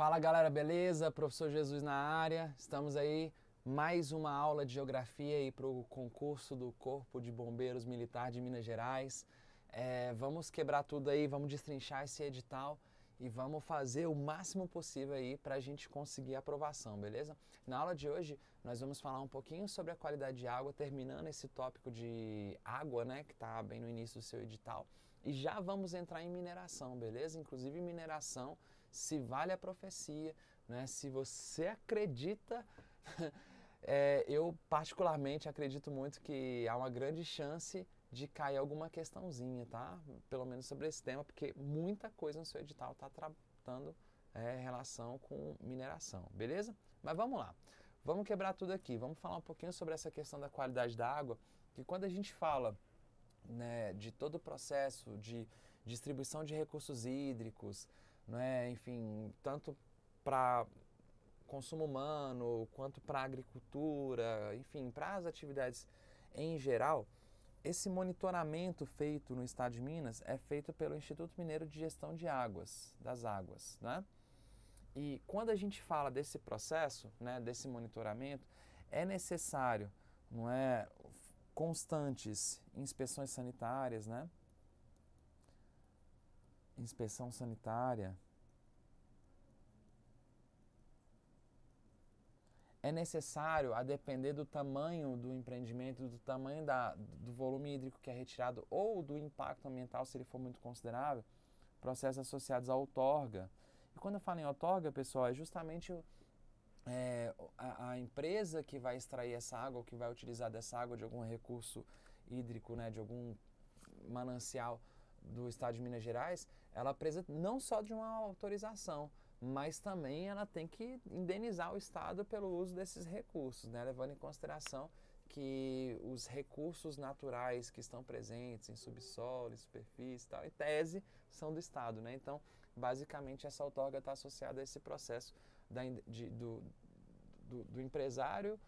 Fala galera, beleza? Professor Jesus na área. Estamos aí, mais uma aula de geografia aí para o concurso do Corpo de Bombeiros Militar de Minas Gerais. Vamos quebrar tudo aí, vamos destrinchar esse edital e vamos fazer o máximo possível aí para a gente conseguir a aprovação, beleza? Na aula de hoje nós vamos falar um pouquinho sobre a qualidade de água, terminando esse tópico de água, né, que está bem no início do seu edital. E já vamos entrar em mineração, beleza? Inclusive mineração, se vale a profecia, né? Se você acredita, eu particularmente acredito muito que há uma grande chance de cair alguma questãozinha, tá? Pelo menos sobre esse tema, porque muita coisa no seu edital está tratando relação com mineração, beleza? Mas vamos lá, vamos quebrar tudo aqui, vamos falar um pouquinho sobre essa questão da qualidade da água, que quando a gente fala, né, de todo o processo de distribuição de recursos hídricos, né, enfim, tanto para consumo humano quanto para agricultura, enfim, para as atividades em geral, esse monitoramento feito no estado de Minas é feito pelo Instituto Mineiro de Gestão de Águas, das águas, né? E quando a gente fala desse processo, né, desse monitoramento, é necessário, não é, constantes inspeções sanitárias, né? Inspeção sanitária. É necessário, a depender do tamanho do empreendimento, do tamanho do volume hídrico que é retirado ou do impacto ambiental, se ele for muito considerável, processos associados à outorga. E quando eu falo em outorga, pessoal, é justamente a empresa que vai extrair essa água, ou que vai utilizar dessa água de algum recurso hídrico, né, de algum manancial do estado de Minas Gerais, ela precisa não só de uma autorização, mas também ela tem que indenizar o estado pelo uso desses recursos, né, levando em consideração que os recursos naturais que estão presentes em subsolo, em superfície e tal, em tese, são do estado, né? Então, basicamente, essa outorga está associada a esse processo do empresário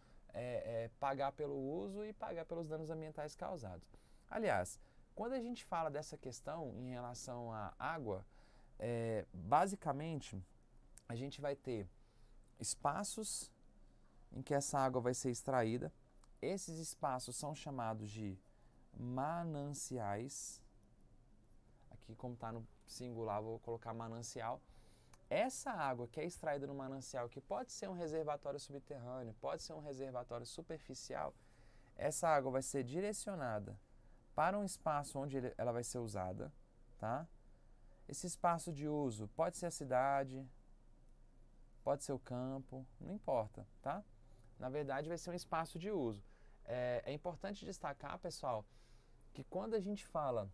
pagar pelo uso e pagar pelos danos ambientais causados. Aliás, quando a gente fala dessa questão em relação à água, basicamente a gente vai ter espaços em que essa água vai ser extraída. Esses espaços são chamados de mananciais. Aqui, como está no singular, vou colocar manancial. Essa água que é extraída no manancial, que pode ser um reservatório subterrâneo, pode ser um reservatório superficial, essa água vai ser direcionada para um espaço onde ela vai ser usada, tá? Esse espaço de uso pode ser a cidade, pode ser o campo, não importa, tá? Na verdade, vai ser um espaço de uso. É importante destacar, pessoal, que quando a gente fala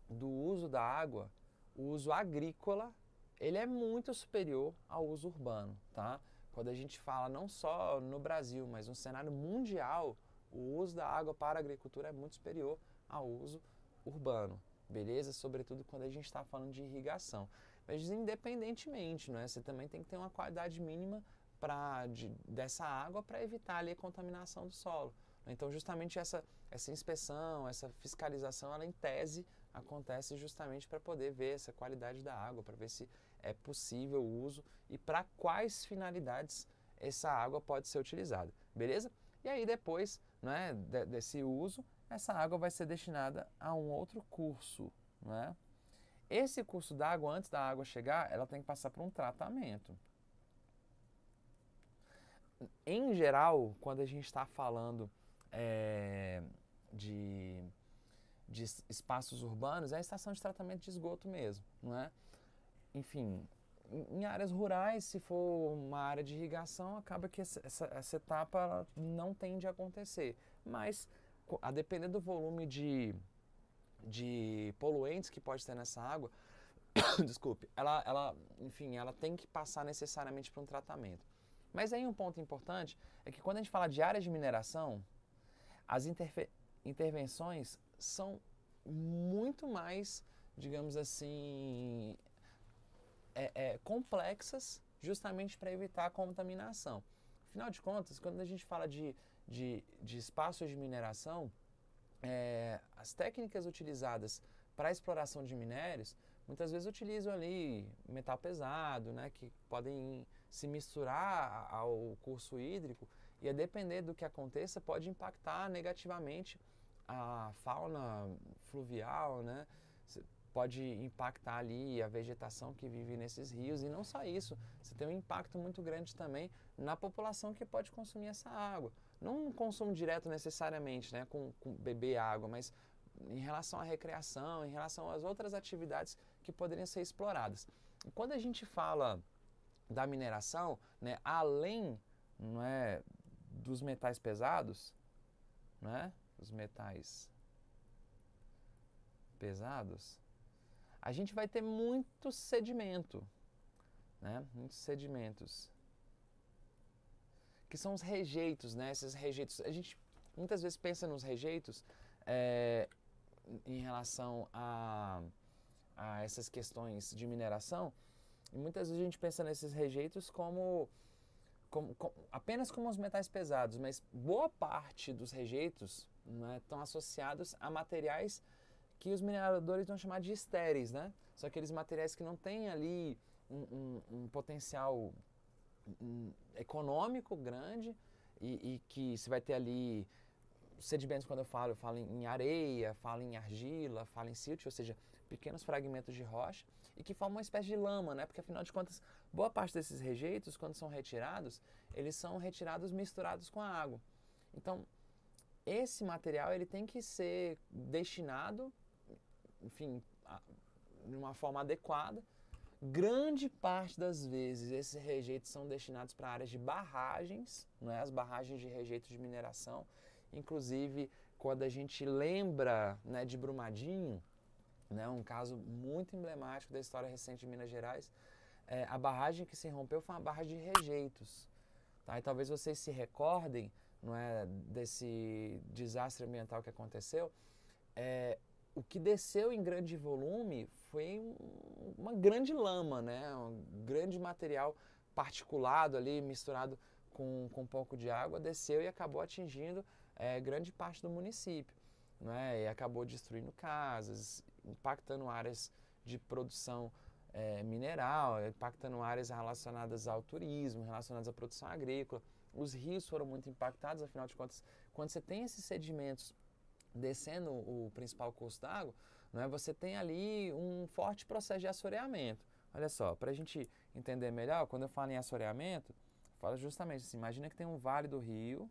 do uso da água, o uso agrícola, ele é muito superior ao uso urbano, tá? Quando a gente fala não só no Brasil, mas no cenário mundial, o uso da água para a agricultura é muito superior ao uso urbano, beleza? Sobretudo quando a gente está falando de irrigação. Mas independentemente, né, você também tem que ter uma qualidade mínima dessa água para evitar ali a contaminação do solo. Então, justamente essa inspeção, essa fiscalização, ela em tese acontece justamente para poder ver essa qualidade da água, para ver se é possível o uso e para quais finalidades essa água pode ser utilizada, beleza? E aí depois, né, desse uso, essa água vai ser destinada a um outro curso, né? Esse curso d'água, antes da água chegar, ela tem que passar por um tratamento. Em geral, quando a gente está falando de espaços urbanos, é a estação de tratamento de esgoto mesmo, não é? Enfim, em áreas rurais, se for uma área de irrigação, acaba que essa etapa não tende a acontecer. Mas, a depender do volume de poluentes que pode ter nessa água, desculpe, enfim, ela tem que passar necessariamente por um tratamento. Mas aí um ponto importante é que quando a gente fala de áreas de mineração, as intervenções são muito mais, digamos assim, complexas, justamente para evitar a contaminação. Afinal de contas, quando a gente fala de espaços de mineração, as técnicas utilizadas para a exploração de minérios, muitas vezes utilizam ali metal pesado, né, que podem se misturar ao curso hídrico e, a depender do que aconteça, pode impactar negativamente a fauna fluvial, né? Pode impactar ali a vegetação que vive nesses rios, e não só isso, você tem um impacto muito grande também na população que pode consumir essa água. Não um consumo direto necessariamente, né, com beber água, mas em relação à recreação, em relação às outras atividades que poderiam ser exploradas. E quando a gente fala da mineração, né, além, não é, dos metais pesados, né, os metais pesados, a gente vai ter muito sedimento, né, muitos sedimentos, que são os rejeitos, né, esses rejeitos. A gente muitas vezes pensa nos rejeitos em relação a essas questões de mineração, e muitas vezes a gente pensa nesses rejeitos apenas como os metais pesados, mas boa parte dos rejeitos, né, estão associados a materiais que os mineradores vão chamar de estéreis, né? São aqueles materiais que não têm ali um potencial econômico grande e que você vai ter ali sedimentos. Quando eu falo em areia, falo em argila, falo em silt, ou seja, pequenos fragmentos de rocha e que formam uma espécie de lama, né? Porque afinal de contas, boa parte desses rejeitos, quando são retirados, eles são retirados misturados com a água. Então, esse material ele tem que ser destinado, enfim, de uma forma adequada. Grande parte das vezes esses rejeitos são destinados para áreas de barragens, não é? As barragens de rejeitos de mineração. Inclusive, quando a gente lembra, né, de Brumadinho, né, um caso muito emblemático da história recente de Minas Gerais, a barragem que se rompeu foi uma barragem de rejeitos. Tá? E talvez vocês se recordem, não é, desse desastre ambiental que aconteceu. O que desceu em grande volume foi uma grande lama, né? Um grande material particulado ali, misturado com um pouco de água, desceu e acabou atingindo grande parte do município, né? E acabou destruindo casas, impactando áreas de produção mineral, impactando áreas relacionadas ao turismo, relacionadas à produção agrícola. Os rios foram muito impactados, afinal de contas, quando você tem esses sedimentos descendo o principal curso d'água, não é, você tem ali um forte processo de assoreamento. Olha só, para a gente entender melhor, quando eu falo em assoreamento, eu falo justamente assim, imagina que tem um vale do rio,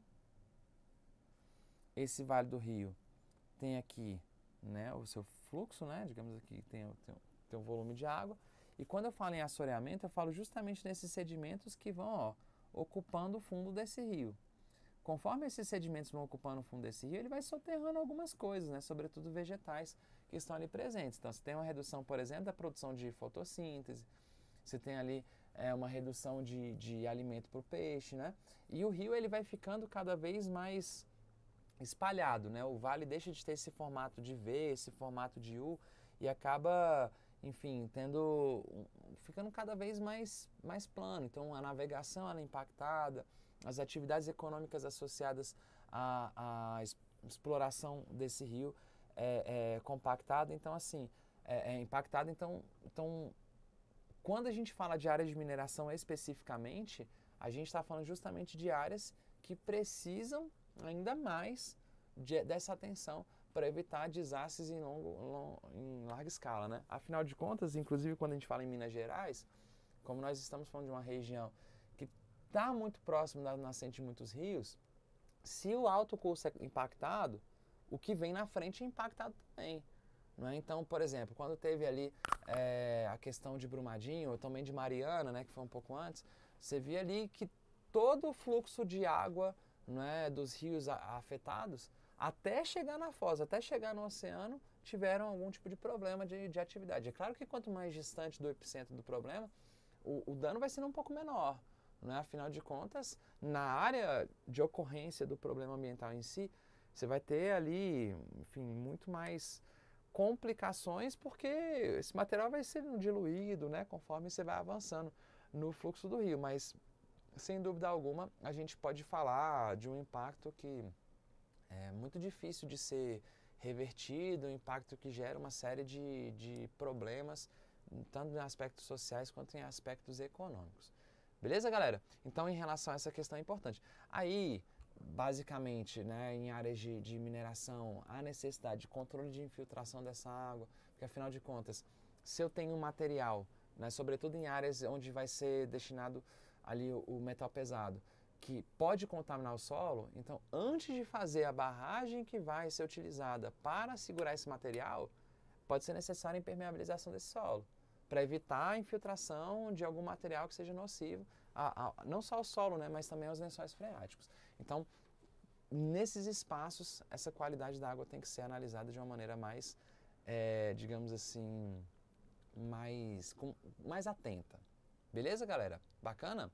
esse vale do rio tem aqui, né, o seu fluxo, né, digamos aqui, tem um volume de água, e quando eu falo em assoreamento, eu falo justamente nesses sedimentos que vão ocupando o fundo desse rio. Conforme esses sedimentos vão ocupando o fundo desse rio, ele vai soterrando algumas coisas, né? Sobretudo vegetais que estão ali presentes. Então, você tem uma redução, por exemplo, da produção de fotossíntese, você tem ali uma redução de alimento para o peixe, né? E o rio ele vai ficando cada vez mais espalhado, né? O vale deixa de ter esse formato de V, esse formato de U, e acaba, enfim, ficando cada vez mais plano. Então, a navegação ela é impactada, as atividades econômicas associadas à exploração desse rio é compactada. Então, assim, é impactada. Então, quando a gente fala de áreas de mineração especificamente, a gente está falando justamente de áreas que precisam ainda mais dessa atenção para evitar desastres em larga escala, né? Afinal de contas, inclusive quando a gente fala em Minas Gerais, como nós estamos falando de uma região que está muito próximo da nascente de muitos rios, se o alto curso é impactado, o que vem na frente é impactado também. Não é? Então, por exemplo, quando teve ali a questão de Brumadinho, ou também de Mariana, né, que foi um pouco antes, você via ali que todo o fluxo de água, não é, dos rios afetados, até chegar na foz, até chegar no oceano, tiveram algum tipo de problema de atividade. É claro que quanto mais distante do epicentro do problema, o dano vai sendo um pouco menor. Não é? Afinal de contas, na área de ocorrência do problema ambiental em si, você vai ter ali, enfim, muito mais complicações, porque esse material vai sendo diluído, né, conforme você vai avançando no fluxo do rio. Mas, sem dúvida alguma, a gente pode falar de um impacto que é muito difícil de ser revertido, um impacto que gera uma série de problemas tanto em aspectos sociais quanto em aspectos econômicos. Beleza, galera? Então, em relação a essa questão é importante. Aí, basicamente, né, em áreas de mineração, há necessidade de controle de infiltração dessa água, porque afinal de contas, se eu tenho um material, né, sobretudo em áreas onde vai ser destinado ali o metal pesado, que pode contaminar o solo, então antes de fazer a barragem que vai ser utilizada para segurar esse material, pode ser necessária a impermeabilização desse solo, para evitar a infiltração de algum material que seja nocivo, não só ao solo, né, mas também aos lençóis freáticos. Então, nesses espaços, essa qualidade da água tem que ser analisada de uma maneira mais, digamos assim, mais atenta. Beleza, galera? Bacana?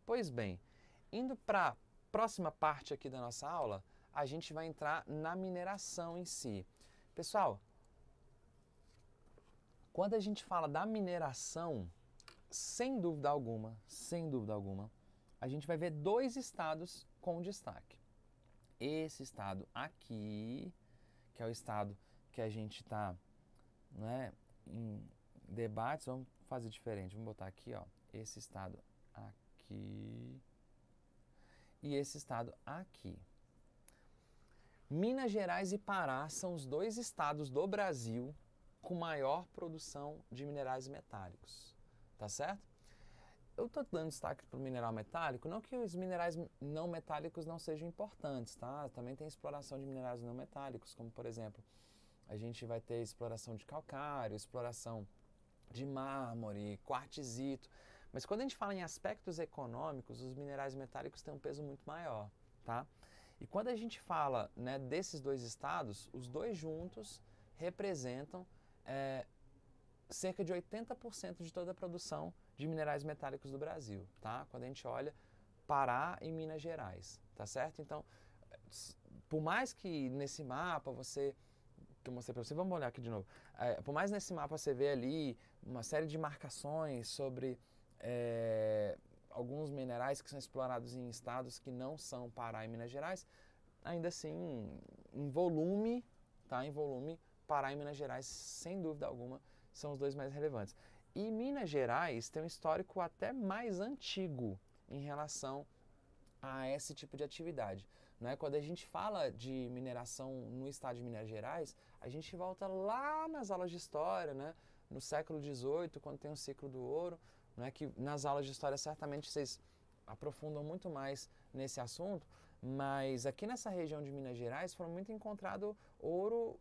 Pois bem, indo para a próxima parte aqui da nossa aula, a gente vai entrar na mineração em si. Pessoal, quando a gente fala da mineração, sem dúvida alguma, a gente vai ver dois estados com destaque. Esse estado aqui, que é o estado que a gente está, né, em debates, vamos fazer diferente, vamos botar aqui, ó, esse estado aqui e esse estado aqui. Minas Gerais e Pará são os dois estados do Brasil com maior produção de minerais metálicos, tá certo? Eu estou dando destaque para o mineral metálico, não que os minerais não metálicos não sejam importantes, tá? Também tem exploração de minerais não metálicos, como por exemplo, a gente vai ter exploração de calcário, exploração de mármore, quartzito, mas quando a gente fala em aspectos econômicos, os minerais metálicos têm um peso muito maior, tá? E quando a gente fala, né, desses dois estados, os dois juntos representam cerca de 80% de toda a produção de minerais metálicos do Brasil, tá? Quando a gente olha Pará e Minas Gerais, tá certo? Então, por mais que nesse mapa que eu mostrei para você, vamos olhar aqui de novo, por mais nesse mapa você vê ali uma série de marcações sobre alguns minerais que são explorados em estados que não são Pará e Minas Gerais, ainda assim, em volume, tá? Em volume, Pará e Minas Gerais, sem dúvida alguma, são os dois mais relevantes. E Minas Gerais tem um histórico até mais antigo em relação a esse tipo de atividade. Né? Quando a gente fala de mineração no estado de Minas Gerais, a gente volta lá nas aulas de história, né? No século XVIII, quando tem o ciclo do ouro, né? Que nas aulas de história certamente vocês aprofundam muito mais nesse assunto, mas aqui nessa região de Minas Gerais foram muito encontrado ouro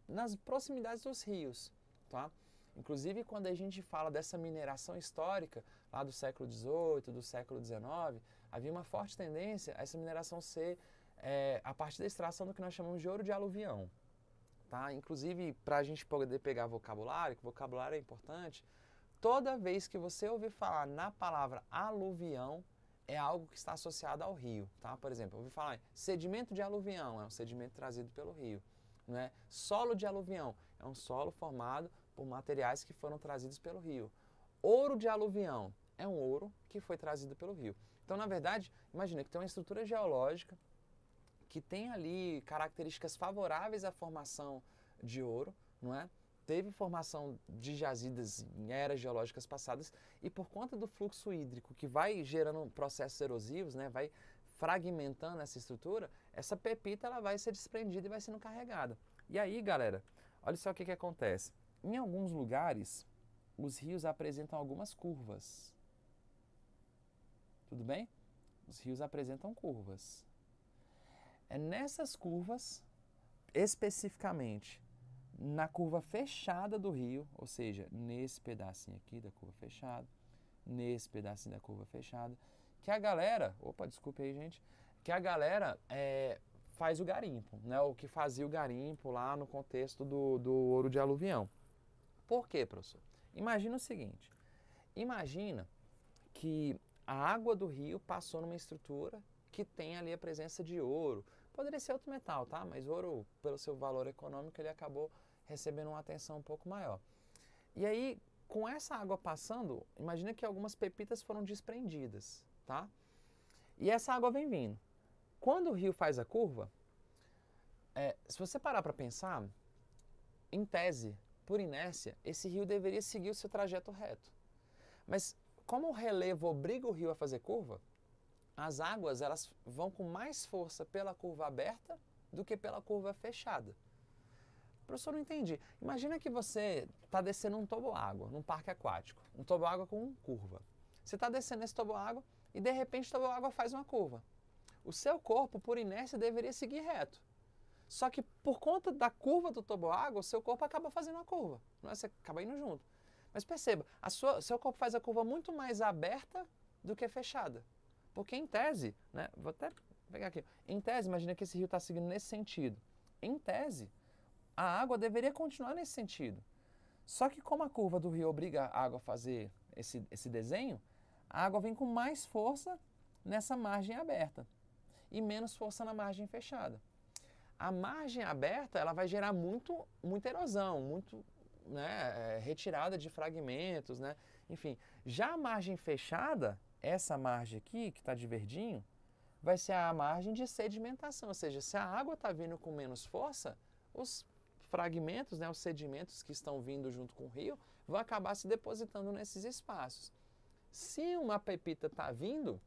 nas proximidades dos rios, tá? Inclusive, quando a gente fala dessa mineração histórica, lá do século XVIII, do século XIX, havia uma forte tendência a essa mineração ser a partir da extração do que nós chamamos de ouro de aluvião. Tá? Inclusive, para a gente poder pegar vocabulário, que vocabulário é importante, toda vez que você ouvir falar na palavra aluvião, é algo que está associado ao rio. Tá? Por exemplo, eu ouvi falar em sedimento de aluvião, é um sedimento trazido pelo rio. Né? Solo de aluvião, é um solo formado por materiais que foram trazidos pelo rio. Ouro de aluvião, é um ouro que foi trazido pelo rio. Então, na verdade, imagina que tem uma estrutura geológica que tem ali características favoráveis à formação de ouro, não é? Teve formação de jazidas em eras geológicas passadas e por conta do fluxo hídrico que vai gerando processos erosivos, né, vai fragmentando essa estrutura, essa pepita ela vai ser desprendida e vai sendo carregada. E aí, galera, olha só o que acontece. Em alguns lugares, os rios apresentam algumas curvas. Tudo bem? Os rios apresentam curvas. É nessas curvas, especificamente na curva fechada do rio, ou seja, nesse pedacinho aqui da curva fechada, nesse pedacinho da curva fechada, que a galera, desculpe aí, gente, que a galera faz o garimpo, né? O que fazia o garimpo lá no contexto do ouro de aluvião. Por quê, professor? Imagina o seguinte, imagina que a água do rio passou numa estrutura que tem ali a presença de ouro. Poderia ser outro metal, tá? Mas ouro, pelo seu valor econômico, ele acabou recebendo uma atenção um pouco maior. E aí, com essa água passando, imagina que algumas pepitas foram desprendidas, tá? E essa água vem vindo. Quando o rio faz a curva, se você parar para pensar, em tese, por inércia, esse rio deveria seguir o seu trajeto reto. Mas como o relevo obriga o rio a fazer curva, as águas elas vão com mais força pela curva aberta do que pela curva fechada. Professor, não entendi. Imagina que você está descendo um toboágua num parque aquático, um toboágua com curva. Você está descendo esse toboágua e de repente o toboágua faz uma curva. O seu corpo, por inércia, deveria seguir reto. Só que por conta da curva do toboágua, o seu corpo acaba fazendo uma curva. Não é? Você acaba indo junto. Mas perceba, seu corpo faz a curva muito mais aberta do que fechada. Porque em tese, né, vou até pegar aqui, em tese, imagina que esse rio está seguindo nesse sentido. Em tese, a água deveria continuar nesse sentido. Só que como a curva do rio obriga a água a fazer esse desenho, a água vem com mais força nessa margem aberta e menos força na margem fechada. A margem aberta ela vai gerar muita erosão, né, retirada de fragmentos, né? Enfim, já a margem fechada, essa margem aqui, que está de verdinho, vai ser a margem de sedimentação, ou seja, se a água está vindo com menos força, os fragmentos, né, os sedimentos que estão vindo junto com o rio, vão acabar se depositando nesses espaços. Se uma pepita está vindo,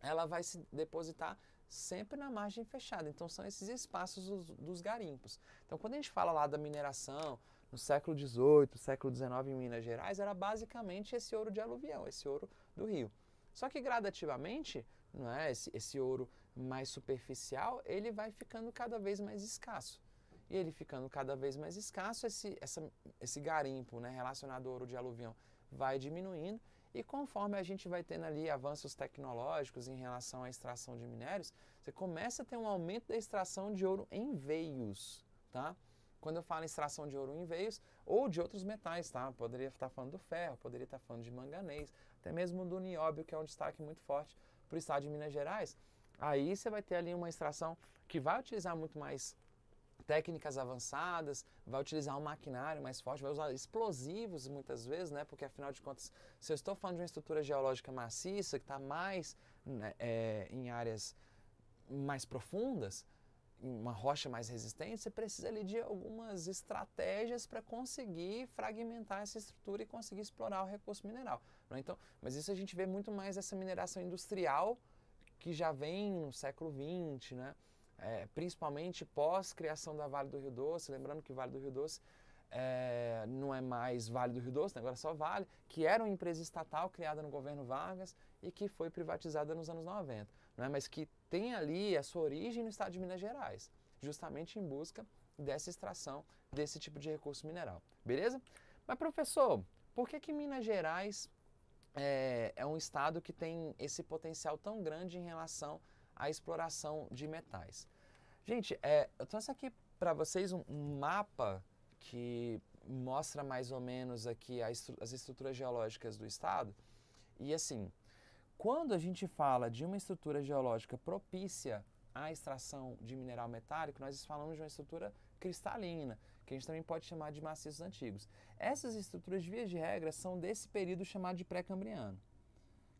ela vai se depositar sempre na margem fechada. Então, são esses espaços dos garimpos. Então, quando a gente fala lá da mineração, no século XVIII, século XIX em Minas Gerais, era basicamente esse ouro de aluvião, esse ouro do rio. Só que gradativamente, não é, esse ouro mais superficial, ele vai ficando cada vez mais escasso. E ele ficando cada vez mais escasso, esse garimpo, né, relacionado ao ouro de aluvião vai diminuindo. E conforme a gente vai tendo ali avanços tecnológicos em relação à extração de minérios, você começa a ter um aumento da extração de ouro em veios, tá? Quando eu falo em extração de ouro em veios, ou de outros metais, tá? Poderia estar falando do ferro, poderia estar falando de manganês, até mesmo do nióbio, que é um destaque muito forte para o estado de Minas Gerais. Aí você vai ter ali uma extração que vai utilizar muito mais técnicas avançadas, vai utilizar um maquinário mais forte, vai usar explosivos muitas vezes, né? Porque afinal de contas, se eu estou falando de uma estrutura geológica maciça, que está mais né, em áreas mais profundas, uma rocha mais resistente, você precisa ali de algumas estratégias para conseguir fragmentar essa estrutura e conseguir explorar o recurso mineral. Né? Então, mas isso a gente vê muito mais essa mineração industrial que já vem no século XX, né? Principalmente pós-criação da Vale do Rio Doce, lembrando que o Vale do Rio Doce não é mais Vale do Rio Doce, né? Agora é só Vale, que era uma empresa estatal criada no governo Vargas e que foi privatizada nos anos 90, né? Mas que tem ali a sua origem no estado de Minas Gerais, justamente em busca dessa extração desse tipo de recurso mineral. Beleza? Mas professor, por que Minas Gerais é um estado que tem esse potencial tão grande em relação à exploração de metais? Gente, eu trouxe aqui para vocês um mapa que mostra mais ou menos aqui as estruturas geológicas do estado. E assim, quando a gente fala de uma estrutura geológica propícia à extração de mineral metálico, nós falamos de uma estrutura cristalina, que a gente também pode chamar de maciços antigos. Essas estruturas, de via de regra, são desse período chamado de pré-cambriano.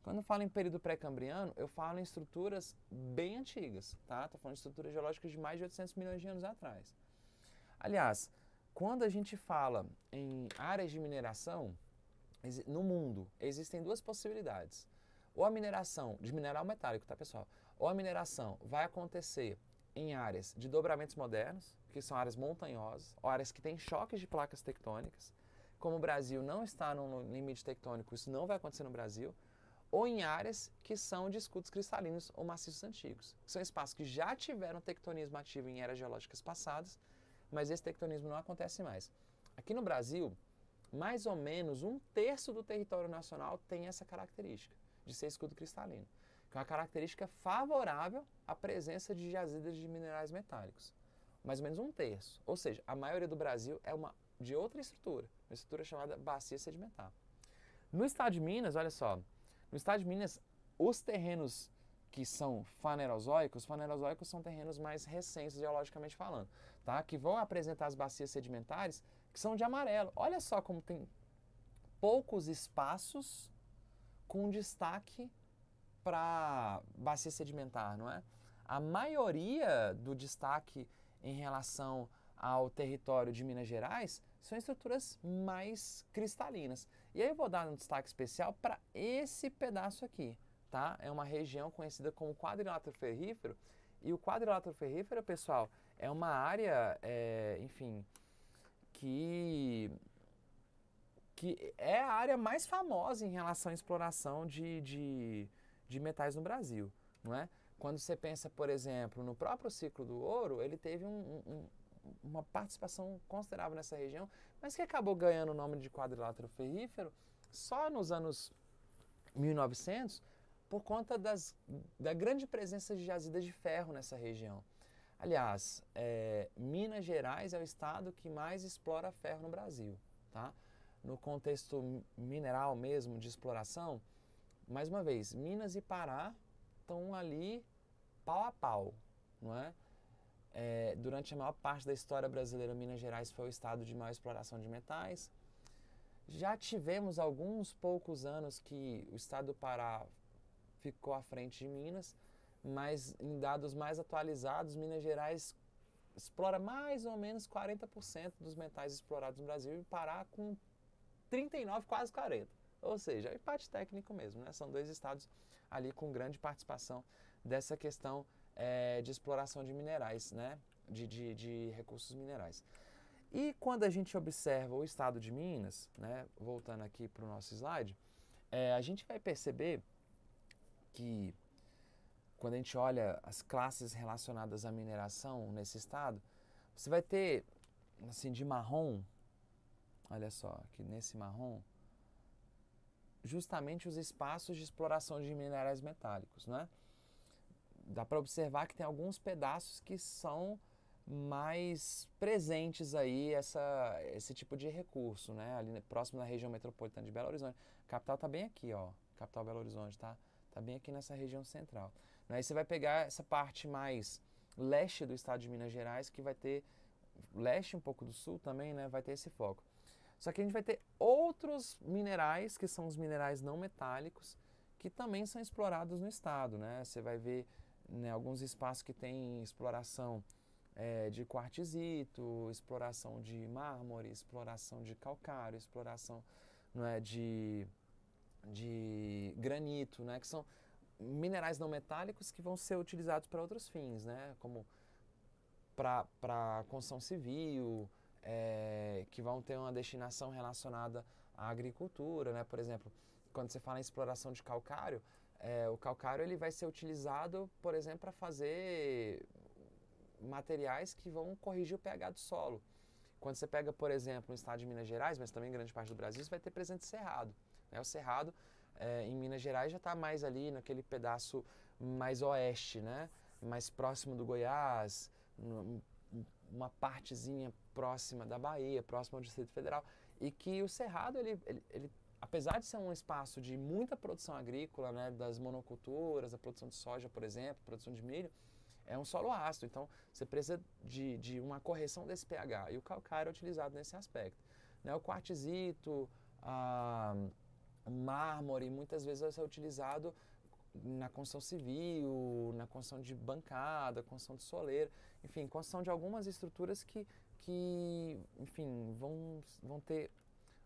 Quando eu falo em período pré-cambriano, eu falo em estruturas bem antigas, tá? Estou falando de estruturas geológicas de mais de 800 milhões de anos atrás. Aliás, quando a gente fala em áreas de mineração, no mundo, existem duas possibilidades. Ou a mineração de mineral metálico, tá, pessoal? Ou a mineração vai acontecer em áreas de dobramentos modernos, que são áreas montanhosas, ou áreas que têm choques de placas tectônicas. Como o Brasil não está no limite tectônico, isso não vai acontecer no Brasil. Ou em áreas que são de escudos cristalinos ou maciços antigos. São espaços que já tiveram tectonismo ativo em eras geológicas passadas, mas esse tectonismo não acontece mais. Aqui no Brasil, mais ou menos 1/3 do território nacional tem essa característica de ser escudo cristalino, que é uma característica favorável à presença de jazidas de minerais metálicos. Mais ou menos 1/3. Ou seja, a maioria do Brasil é de outra estrutura, uma estrutura chamada bacia sedimentar. No estado de Minas, olha só, no estado de Minas, os terrenos que são fanerozoicos são terrenos mais recentes, geologicamente falando, tá? Que vão apresentar as bacias sedimentares que são de amarelo. Olha só como tem poucos espaços com destaque para bacia sedimentar, não é? A maioria do destaque em relação ao território de Minas Gerais são estruturas mais cristalinas. E aí eu vou dar um destaque especial para esse pedaço aqui, tá? É uma região conhecida como quadrilátero ferrífero. E o quadrilátero ferrífero, pessoal, é uma área, enfim, que é a área mais famosa em relação à exploração de metais no Brasil, não é? Quando você pensa, por exemplo, no próprio ciclo do ouro, ele teve uma participação considerável nessa região, mas que acabou ganhando o nome de quadrilátero ferrífero só nos anos 1900 por conta da grande presença de jazidas de ferro nessa região. Aliás, Minas Gerais é o estado que mais explora ferro no Brasil, tá? No contexto mineral mesmo, de exploração, mais uma vez, Minas e Pará estão ali pau a pau, não é? Durante a maior parte da história brasileira, Minas Gerais foi o estado de maior exploração de metais. Já tivemos alguns poucos anos que o estado do Pará ficou à frente de Minas, mas em dados mais atualizados, Minas Gerais explora mais ou menos 40% dos metais explorados no Brasil e Pará com 39, quase 40%. Ou seja, é empate técnico mesmo, né? São dois estados ali com grande participação dessa questão de exploração de minerais, né? De recursos minerais. E quando a gente observa o estado de Minas, né? Voltando aqui para o nosso slide, a gente vai perceber que quando a gente olha as classes relacionadas à mineração nesse estado, você vai ter, assim, de marrom, olha só, aqui nesse marrom, justamente os espaços de exploração de minerais metálicos, né? Dá para observar que tem alguns pedaços que são mais presentes aí esse tipo de recurso, né? Ali próximo da região metropolitana de Belo Horizonte. A capital está bem aqui, ó. Capital Belo Horizonte, tá? Tá bem aqui nessa região central. Aí você vai pegar essa parte mais leste do estado de Minas Gerais, que vai ter leste, um pouco do sul também, né? Vai ter esse foco. Só que a gente vai ter outros minerais, que são os minerais não metálicos, que também são explorados no estado, né? Você vai ver, né, alguns espaços que tem exploração de quartzito, exploração de mármore, exploração de calcário, exploração, não é, de granito, né? Que são minerais não metálicos que vão ser utilizados para outros fins, né? Como para construção civil, que vão ter uma destinação relacionada à agricultura, né? Por exemplo, quando você fala em exploração de calcário, o calcário ele vai ser utilizado, por exemplo, para fazer materiais que vão corrigir o pH do solo. Quando você pega, por exemplo, no estado de Minas Gerais, mas também em grande parte do Brasil, você vai ter presente cerrado, né? O cerrado em Minas Gerais já está mais ali naquele pedaço mais oeste, né? Mais próximo do Goiás, uma partezinha próxima da Bahia, próximo ao Distrito Federal, e que o cerrado, ele apesar de ser um espaço de muita produção agrícola, né, das monoculturas, a produção de soja, por exemplo, produção de milho, é um solo ácido, então você precisa de uma correção desse pH, e o calcário é utilizado nesse aspecto, né? O quartzito, o mármore, muitas vezes vai ser utilizado na construção civil, na construção de bancada, construção de soleira, enfim, construção de algumas estruturas que enfim, vão ter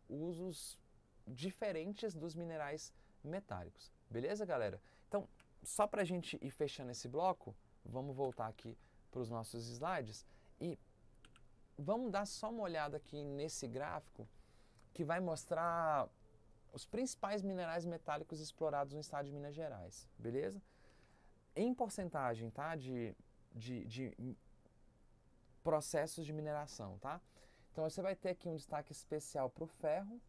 usos diferentes dos minerais metálicos. Beleza, galera? Então, só para a gente ir fechando esse bloco, vamos voltar aqui para os nossos slides e vamos dar só uma olhada aqui nesse gráfico que vai mostrar os principais minerais metálicos explorados no estado de Minas Gerais, beleza? Em porcentagem, tá? De processos de mineração, tá? Então você vai ter aqui um destaque especial para o ferro,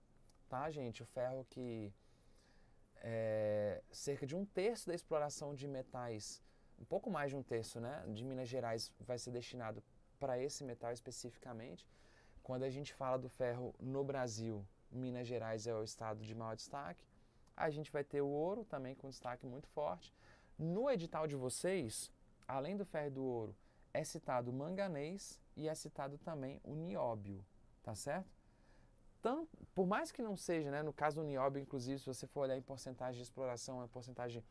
tá, gente? O ferro que cerca de 1/3 da exploração de metais, um pouco mais de 1/3, né, de Minas Gerais vai ser destinado para esse metal especificamente. Quando a gente fala do ferro no Brasil, Minas Gerais é o estado de maior destaque. A gente vai ter o ouro também com destaque muito forte. No edital de vocês, além do ferro e do ouro, é citado o manganês e é citado também o nióbio, tá certo? Por mais que não seja, né, no caso do nióbio, inclusive, se você for olhar em porcentagem de exploração, é uma porcentagem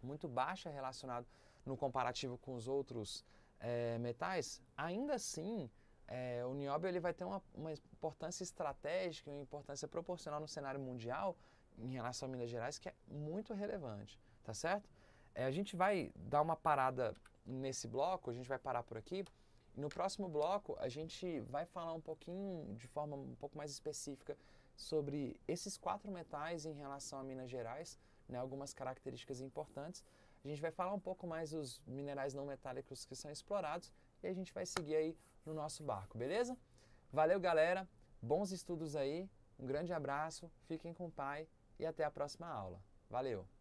muito baixa relacionado no comparativo com os outros metais, ainda assim, o nióbio ele vai ter uma importância estratégica, uma importância proporcional no cenário mundial em relação a Minas Gerais que é muito relevante, tá certo? A gente vai dar uma parada nesse bloco, a gente vai parar por aqui. No próximo bloco, a gente vai falar um pouquinho, de forma um pouco mais específica, sobre esses 4 metais em relação a Minas Gerais, né, algumas características importantes. A gente vai falar um pouco mais dos minerais não metálicos que são explorados e a gente vai seguir aí no nosso barco, beleza? Valeu, galera, bons estudos aí, um grande abraço, fiquem com o Pai e até a próxima aula. Valeu!